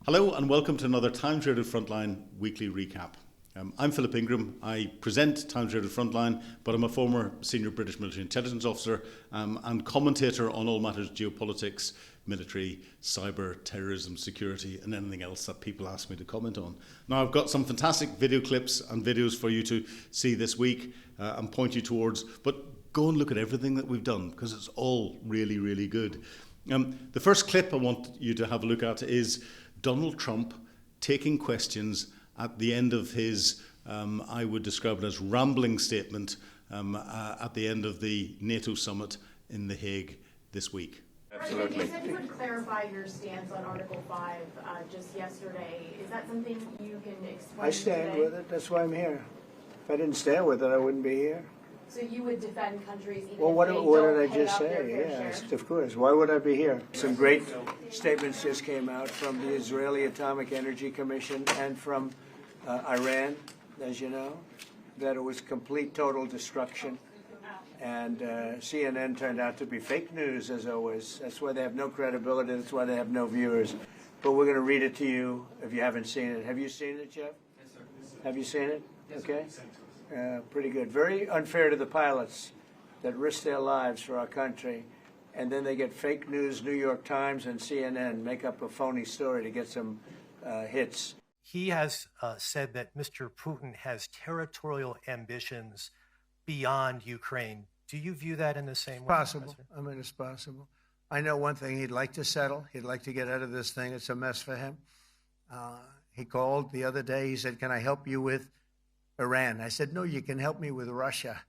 Hello and welcome to another Times Radio Frontline weekly recap. I'm Philip Ingram. I present Times Radio Frontline, but I'm a former senior British military intelligence officer and commentator on all matters geopolitics, military, cyber, terrorism, security and anything else that people ask me to comment on. Now I've got some fantastic video clips and videos for you to see this week and point you towards, but go and look at everything that we've done because it's all really, really good. The first clip I want you to have a look at is Donald Trump taking questions at the end of his, I would describe it as rambling statement at the end of the NATO summit in The Hague this week. Absolutely. You said you would clarify your stance on Article 5 just yesterday. Is that something you can explain? I stand today? with it. That's why I'm here. If I didn't stand with it, I wouldn't be here. So you would defend countries even Well, if they what don't did I pay just out their say? fair Yes, share? of course. Why would I be here? Some great statements just came out from the Israeli Atomic Energy Commission and from Iran, as you know, that it was complete, total destruction. And CNN turned out to be fake news, as always. That's why they have no credibility. That's why they have no viewers. But we're going to read it to you if you haven't seen it. Have you seen it, Jeff? Yes, sir. Have you seen it? Yes, Okay. sir. Pretty good. Very unfair to the pilots that risk their lives for our country, and then they get fake news, New York Times and CNN, make up a phony story to get some hits. He has said that Mr. Putin has territorial ambitions beyond Ukraine. Do you view that in the same way? Possible. I mean, it's possible. I know one thing. He'd like to settle. He'd like to get out of this thing. It's a mess for him. He called the other day. He said, "Can I help you with Iran?" I said, "No, you can help me with Russia.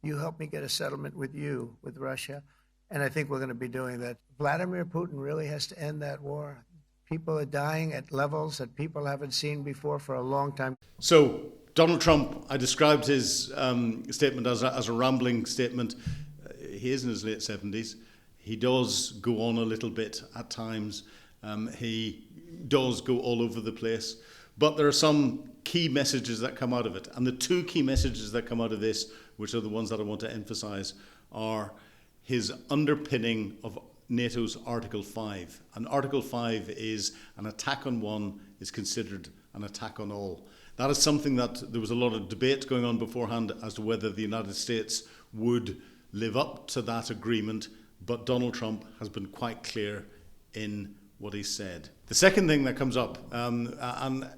You help me get a settlement with Russia." And I think we're going to be doing that. Vladimir Putin really has to end that war. People are dying at levels that people haven't seen before for a long time. So, Donald Trump, I described his statement as a rambling statement. He is in his late 70s. He does go on a little bit at times. He does go all over the place. But there are some key messages that come out of it. And the two key messages that come out of this, which are the ones that I want to emphasize, are his underpinning of NATO's Article 5. And Article 5 is an attack on one is considered an attack on all. That is something that there was a lot of debate going on beforehand as to whether the United States would live up to that agreement, but Donald Trump has been quite clear in what he said. The second thing that comes up, and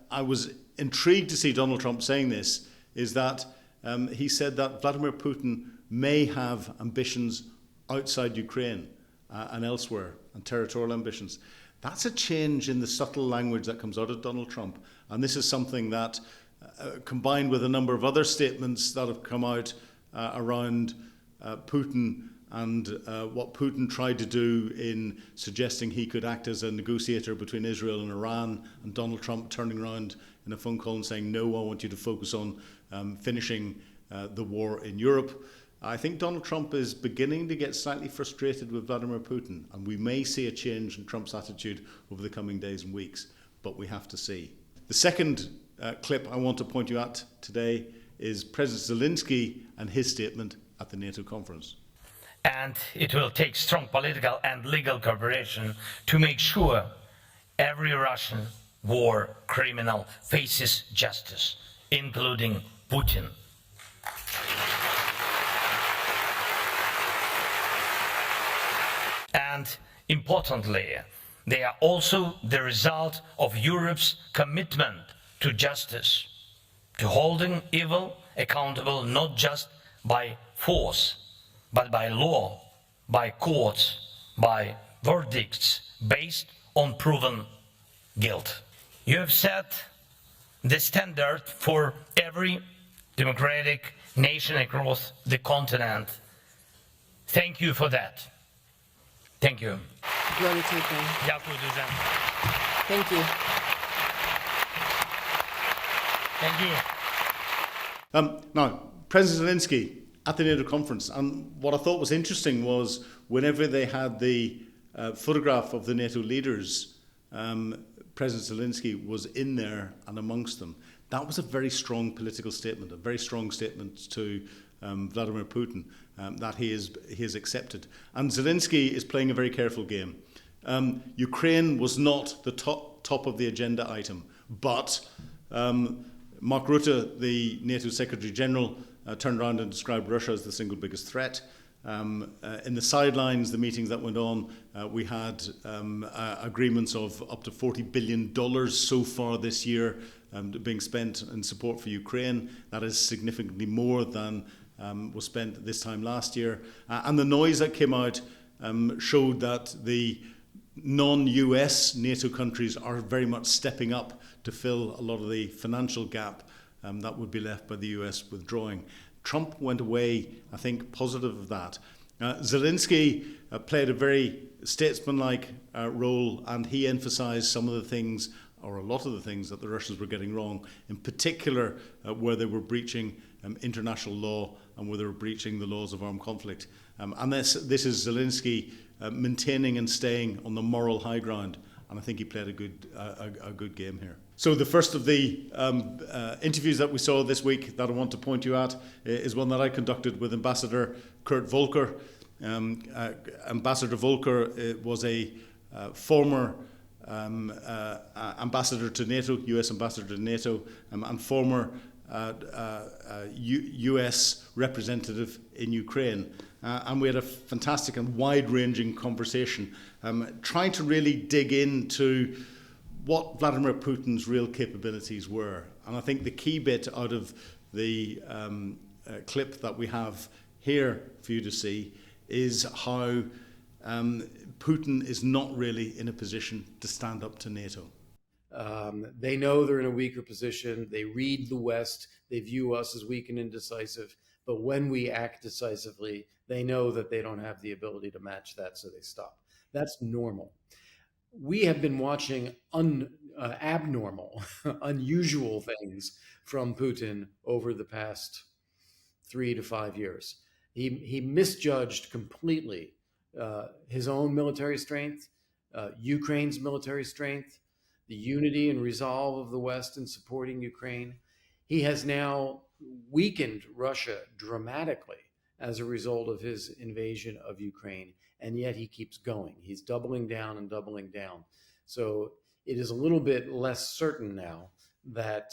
I was intrigued to see Donald Trump saying this, is that he said that Vladimir Putin may have ambitions outside Ukraine and elsewhere, and territorial ambitions. That's a change in the subtle language that comes out of Donald Trump. And this is something that, combined with a number of other statements that have come out around Putin and what Putin tried to do in suggesting he could act as a negotiator between Israel and Iran, and Donald Trump turning around in a phone call and saying, "No, I want you to focus on finishing the war in Europe." I think Donald Trump is beginning to get slightly frustrated with Vladimir Putin, and we may see a change in Trump's attitude over the coming days and weeks, but we have to see. The second clip I want to point you at today is President Zelensky and his statement at the NATO conference. And it will take strong political and legal cooperation to make sure every Russian war criminal faces justice, including Putin. And importantly, they are also the result of Europe's commitment to justice, to holding evil accountable not just by force, but by law, by courts, by verdicts based on proven guilt. You have set the standard for every democratic nation across the continent. Thank you for that. Thank you. Glory to God. Дякую дуже. Thank you. Thank you. Now, President Zelensky at the NATO conference, and what I thought was interesting was whenever they had the photograph of the NATO leaders, President Zelensky was in there and amongst them. That was a very strong political statement, a very strong statement to Vladimir Putin that he has accepted. And Zelensky is playing a very careful game. Ukraine was not the top top of the agenda item. But Mark Rutte, the NATO Secretary General, turned around and described Russia as the single biggest threat. In the sidelines, the meetings that went on, we had agreements of up to $40 billion so far this year being spent in support for Ukraine. That is significantly more than was spent this time last year. And the noise that came out showed that the non-US NATO countries are very much stepping up to fill a lot of the financial gap that would be left by the US withdrawing. Trump went away, I think, positive of that. Zelensky played a very statesmanlike role, and he emphasized some of the things, or a lot of the things, that the Russians were getting wrong, in particular where they were breaching international law and where they were breaching the laws of armed conflict. And this is Zelensky maintaining and staying on the moral high ground, and I think he played a good game here. So the first of the interviews that we saw this week that I want to point you at is one that I conducted with Ambassador Kurt Volker. Ambassador Volker was a former ambassador to NATO, US ambassador to NATO, and former US representative in Ukraine. And we had a fantastic and wide-ranging conversation, trying to really dig into what Vladimir Putin's real capabilities were. And I think the key bit out of the clip that we have here for you to see is how Putin is not really in a position to stand up to NATO. They know they're in a weaker position. They read the West. They view us as weak and indecisive. But when we act decisively, they know that they don't have the ability to match that, so they stop. That's normal. We have been watching abnormal, unusual things from Putin over the past 3 to 5 years. He misjudged completely his own military strength, Ukraine's military strength, the unity and resolve of the West in supporting Ukraine. He has now weakened Russia dramatically as a result of his invasion of Ukraine, and yet he keeps going. He's doubling down and doubling down. So it is a little bit less certain now that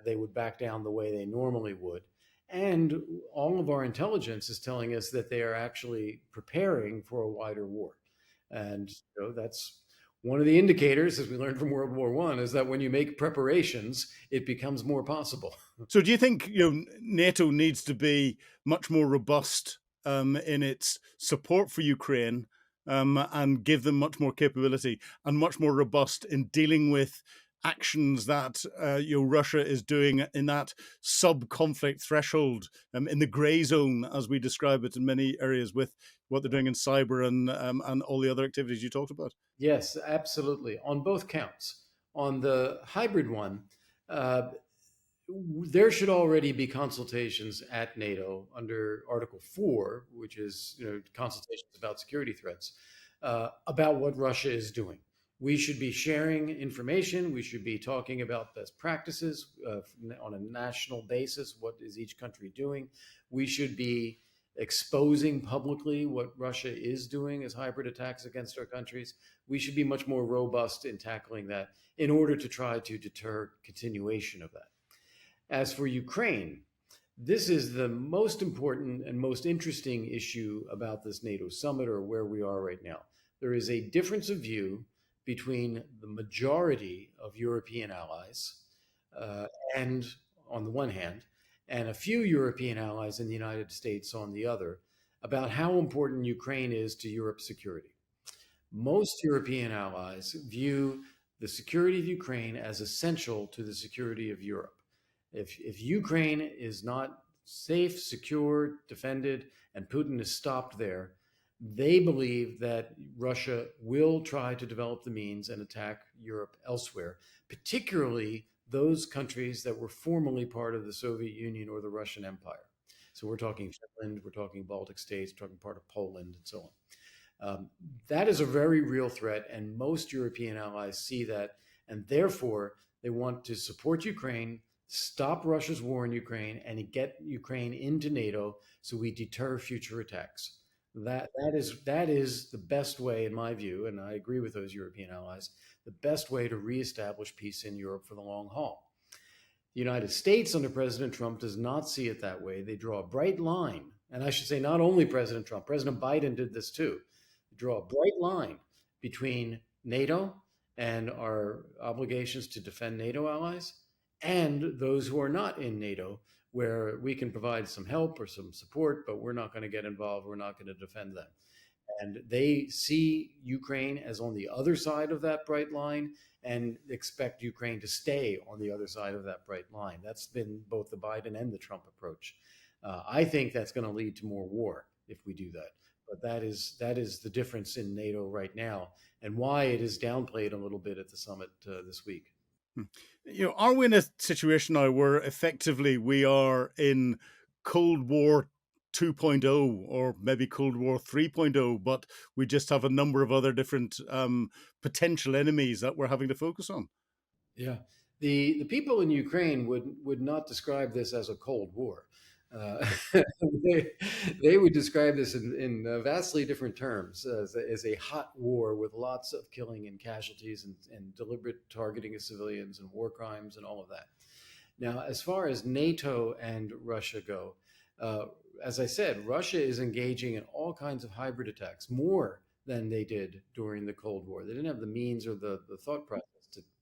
they would back down the way they normally would. And all of our intelligence is telling us that they are actually preparing for a wider war. And that's one of the indicators, as we learned from World War I, is that when you make preparations, it becomes more possible. So do you think NATO needs to be much more robust in its support for Ukraine and give them much more capability, and much more robust in dealing with actions that Russia is doing in that sub-conflict threshold, in the grey zone, as we describe it in many areas, with what they're doing in cyber and all the other activities you talked about? Yes, absolutely. On both counts. On the hybrid one, there should already be consultations at NATO under Article 4, which is consultations about security threats, about what Russia is doing. We should be sharing information. We should be talking about best practices on a national basis. What is each country doing? We should be exposing publicly what Russia is doing as hybrid attacks against our countries. We should be much more robust in tackling that in order to try to deter continuation of that. As for Ukraine, this is the most important and most interesting issue about this NATO summit, or where we are right now. There is a difference of view between the majority of European allies, and on the one hand, and a few European allies in the United States on the other, about how important Ukraine is to Europe's security. Most European allies view the security of Ukraine as essential to the security of Europe. If Ukraine is not safe, secure, defended, and Putin is stopped there, they believe that Russia will try to develop the means and attack Europe elsewhere, particularly those countries that were formerly part of the Soviet Union or the Russian Empire. So we're talking Finland, we're talking Baltic states, we're talking part of Poland, and so on. That is a very real threat, and most European allies see that, and therefore they want to support Ukraine, stop Russia's war in Ukraine, and get Ukraine into NATO so we deter future attacks. That is the best way, in my view, and I agree with those European allies, the best way to reestablish peace in Europe for the long haul. The United States under President Trump does not see it that way. They draw a bright line, and I should say not only President Trump, President Biden did this too. They draw a bright line between NATO and our obligations to defend NATO allies and those who are not in NATO, where we can provide some help or some support, but we're not going to get involved. We're not going to defend them. And they see Ukraine as on the other side of that bright line and expect Ukraine to stay on the other side of that bright line. That's been both the Biden and the Trump approach. I think that's going to lead to more war if we do that. But that is the difference in NATO right now, and why it is downplayed a little bit at the summit this week. Are we in a situation now where effectively we are in Cold War 2.0 or maybe Cold War 3.0, but we just have a number of other different potential enemies that we're having to focus on? Yeah, the people in Ukraine would not describe this as a Cold War. They would describe this in vastly different terms as a hot war with lots of killing and casualties and deliberate targeting of civilians and war crimes and all of that. Now, as far as NATO and Russia go, as I said, Russia is engaging in all kinds of hybrid attacks, more than they did during the Cold War. They didn't have the means or the thought process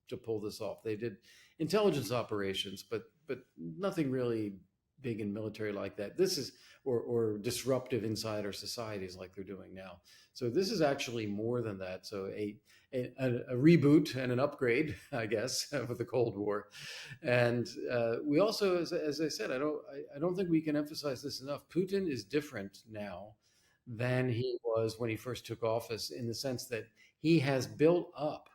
to pull this off. They did intelligence operations, but nothing really big and military like that. This is or disruptive insider societies like they're doing now. So this is actually more than that. So a reboot and an upgrade, I guess, of the Cold War. And we also, as I said, I don't think we can emphasize this enough. Putin is different now than he was when he first took office, in the sense that he has built up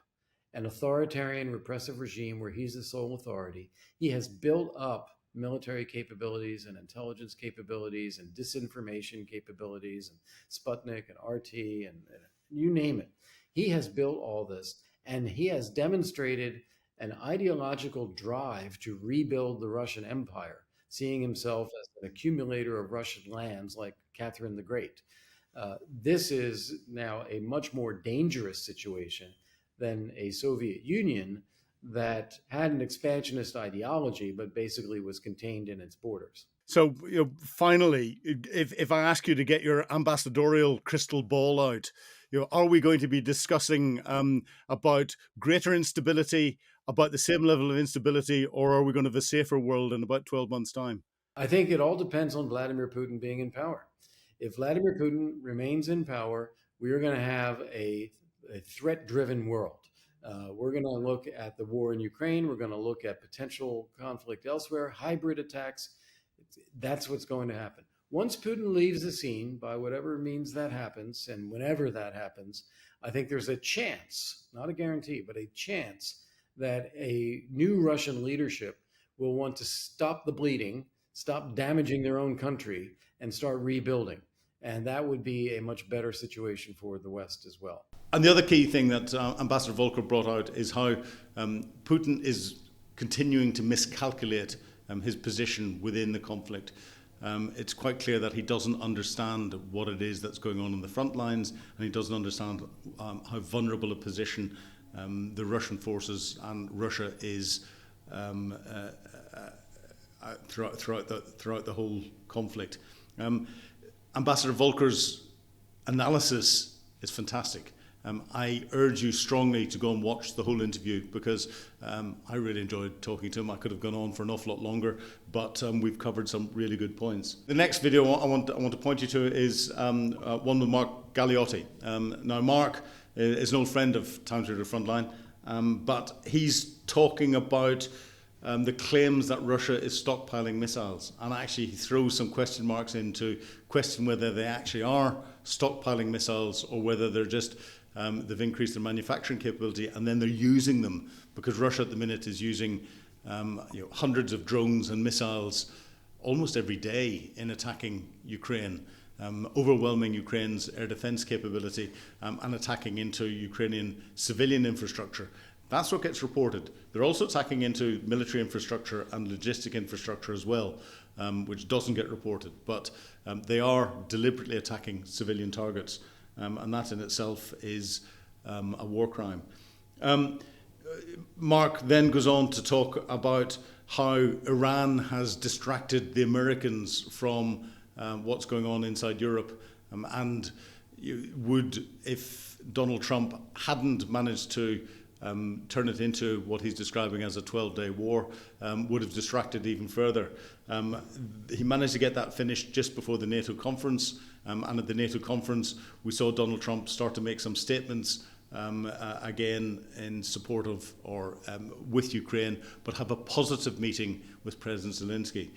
an authoritarian repressive regime where he's the sole authority. He has built up military capabilities and intelligence capabilities and disinformation capabilities and Sputnik and RT and you name it. He has built all this, and he has demonstrated an ideological drive to rebuild the Russian Empire, seeing himself as an accumulator of Russian lands like Catherine the Great. This is now a much more dangerous situation than a Soviet Union that had an expansionist ideology, but basically was contained in its borders. So, finally, if I ask you to get your ambassadorial crystal ball out, are we going to be discussing about greater instability, about the same level of instability, or are we going to have a safer world in about 12 months' time? I think it all depends on Vladimir Putin being in power. If Vladimir Putin remains in power, we are going to have a threat-driven world. We're going to look at the war in Ukraine. We're going to look at potential conflict elsewhere, hybrid attacks. That's what's going to happen. Once Putin leaves the scene, by whatever means that happens, and whenever that happens, I think there's a chance, not a guarantee, but a chance that a new Russian leadership will want to stop the bleeding, stop damaging their own country, and start rebuilding. And that would be a much better situation for the West as well. And the other key thing that Ambassador Volker brought out is how Putin is continuing to miscalculate his position within the conflict. It's quite clear that he doesn't understand what it is that's going on the front lines, and he doesn't understand how vulnerable a position the Russian forces and Russia is throughout the whole conflict. Ambassador Volker's analysis is fantastic. I urge you strongly to go and watch the whole interview, because I really enjoyed talking to him. I could have gone on for an awful lot longer, but we've covered some really good points. The next video I want to point you to is one with Mark Galliotti. Now, Mark is an old friend of Times Radio Frontline, but he's talking about the claims that Russia is stockpiling missiles, and actually he throws some question marks in to question whether they actually are stockpiling missiles or whether they're just they've increased their manufacturing capability and then they're using them, because Russia at the minute is using hundreds of drones and missiles almost every day in attacking Ukraine, overwhelming Ukraine's air defense capability and attacking into Ukrainian civilian infrastructure. That's what gets reported. They're also attacking into military infrastructure and logistic infrastructure as well, which doesn't get reported. But they are deliberately attacking civilian targets, and that in itself is a war crime. Mark then goes on to talk about how Iran has distracted the Americans from what's going on inside Europe, and would, if Donald Trump hadn't managed to turn it into what he's describing as a 12-day war, would have distracted even further. He managed to get that finished just before the NATO conference, and at the NATO conference we saw Donald Trump start to make some statements again in support of or with Ukraine, but have a positive meeting with President Zelensky.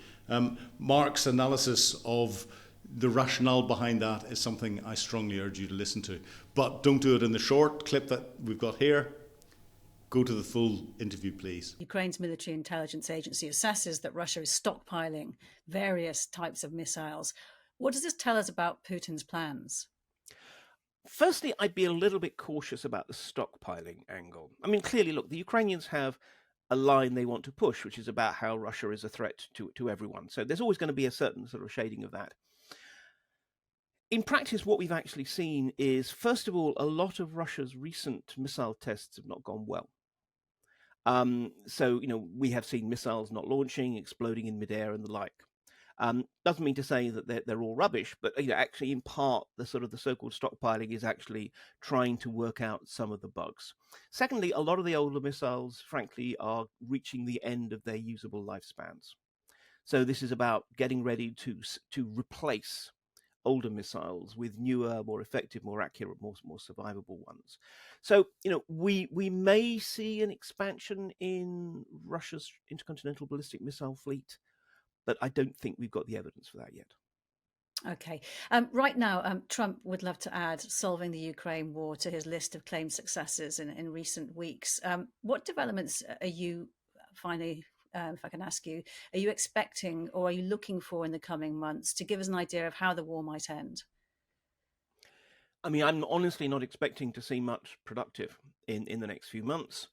Mark's analysis of the rationale behind that is something I strongly urge you to listen to. But don't do it in the short clip that we've got here. Go to the full interview, please. Ukraine's military intelligence agency assesses that Russia is stockpiling various types of missiles. What does this tell us about Putin's plans? Firstly, I'd be a little bit cautious about the stockpiling angle. I mean, clearly, look, the Ukrainians have a line they want to push, which is about how Russia is a threat to everyone. So there's always going to be a certain sort of shading of that. In practice, what we've actually seen is, first of all, a lot of Russia's recent missile tests have not gone well. So, we have seen missiles not launching, exploding in midair and the like. Doesn't mean to say that they're all rubbish, but actually, in part, the so-called stockpiling is actually trying to work out some of the bugs. Secondly, a lot of the older missiles, frankly, are reaching the end of their usable lifespans. So this is about getting ready to replace older missiles with newer, more effective, more accurate, more survivable ones. So, we may see an expansion in Russia's intercontinental ballistic missile fleet, but I don't think we've got the evidence for that yet. Okay. Right now, Trump would love to add solving the Ukraine war to his list of claimed successes in recent weeks. What developments are you finally, if I can ask you, are you expecting or are you looking for in the coming months to give us an idea of how the war might end? I mean, I'm honestly not expecting to see much productive in the next few months.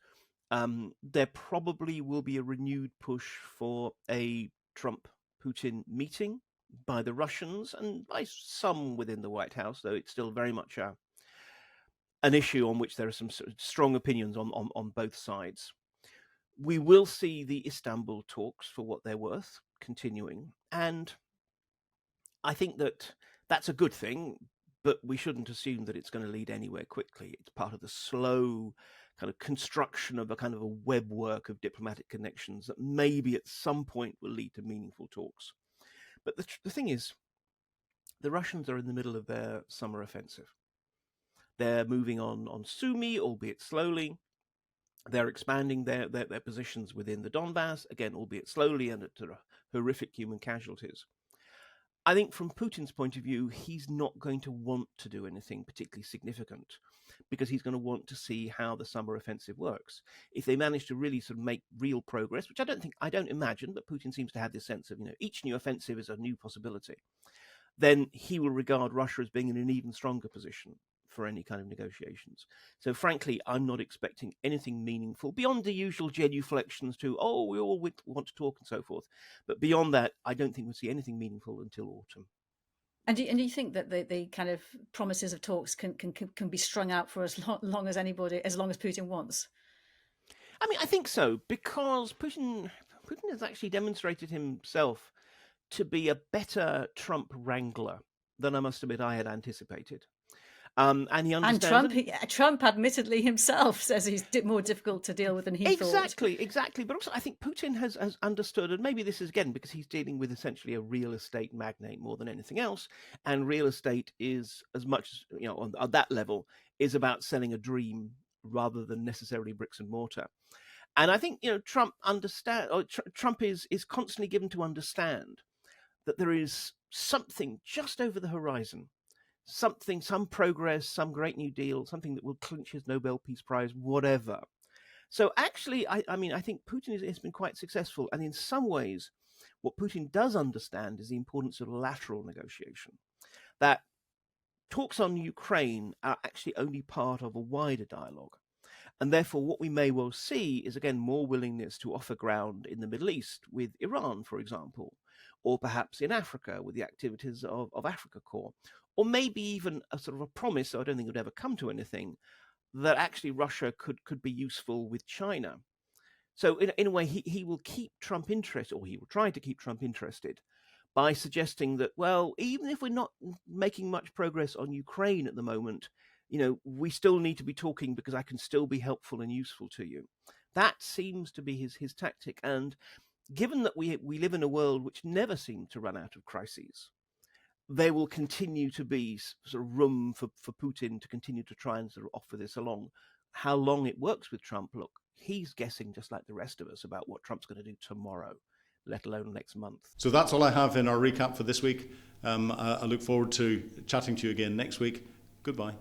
There probably will be a renewed push for a Trump-Putin meeting by the Russians and by some within the White House, though it's still very much an issue on which there are some strong opinions on both sides. We will see the Istanbul talks, for what they're worth, continuing. And I think that's a good thing, but we shouldn't assume that it's going to lead anywhere quickly. It's part of the slow kind of construction of a kind of a web work of diplomatic connections that maybe at some point will lead to meaningful talks. But the thing is, the Russians are in the middle of their summer offensive. They're moving on Sumy, albeit slowly. They're expanding their positions within the Donbass, again, albeit slowly and at horrific human casualties. I think from Putin's point of view, he's not going to want to do anything particularly significant because he's going to want to see how the summer offensive works. If they manage to really sort of make real progress, which I don't imagine, but Putin seems to have this sense of, each new offensive is a new possibility, then he will regard Russia as being in an even stronger position for any kind of negotiations. So frankly, I'm not expecting anything meaningful beyond the usual genuflections to, we all want to talk and so forth. But beyond that, I don't think we'll see anything meaningful until autumn. And do you think that the kind of promises of talks can be strung out for as long as Putin wants? I mean, I think so, because Putin has actually demonstrated himself to be a better Trump wrangler than I must admit I had anticipated. And he understands. And Trump admittedly himself says he's more difficult to deal with than he thought. Exactly. But also, I think Putin has understood, and maybe this is again because he's dealing with essentially a real estate magnate more than anything else, and real estate is as much on that level is about selling a dream rather than necessarily bricks and mortar. And I think Trump Trump is constantly given to understand that there is something just over the horizon. Some progress, some great new deal, something that will clinch his Nobel Peace Prize, whatever. So actually, I think Putin has been quite successful. And in some ways, what Putin does understand is the importance of lateral negotiation. That talks on Ukraine are actually only part of a wider dialogue. And therefore, what we may well see is, again, more willingness to offer ground in the Middle East with Iran, for example, or perhaps in Africa with the activities of Africa Corps, or maybe even a sort of a promise, so I don't think it would ever come to anything, that actually Russia could be useful with China. So in a way, he will keep Trump interested, or he will try to keep Trump interested, by suggesting that, well, even if we're not making much progress on Ukraine at the moment, we still need to be talking because I can still be helpful and useful to you. That seems to be his tactic. And given that we live in a world which never seemed to run out of crises, there will continue to be sort of room for Putin to continue to try and sort of offer this along. How long it works with Trump, look, he's guessing just like the rest of us about what Trump's going to do tomorrow, let alone next month. So that's all I have in our recap for this week. I look forward to chatting to you again next week. Goodbye.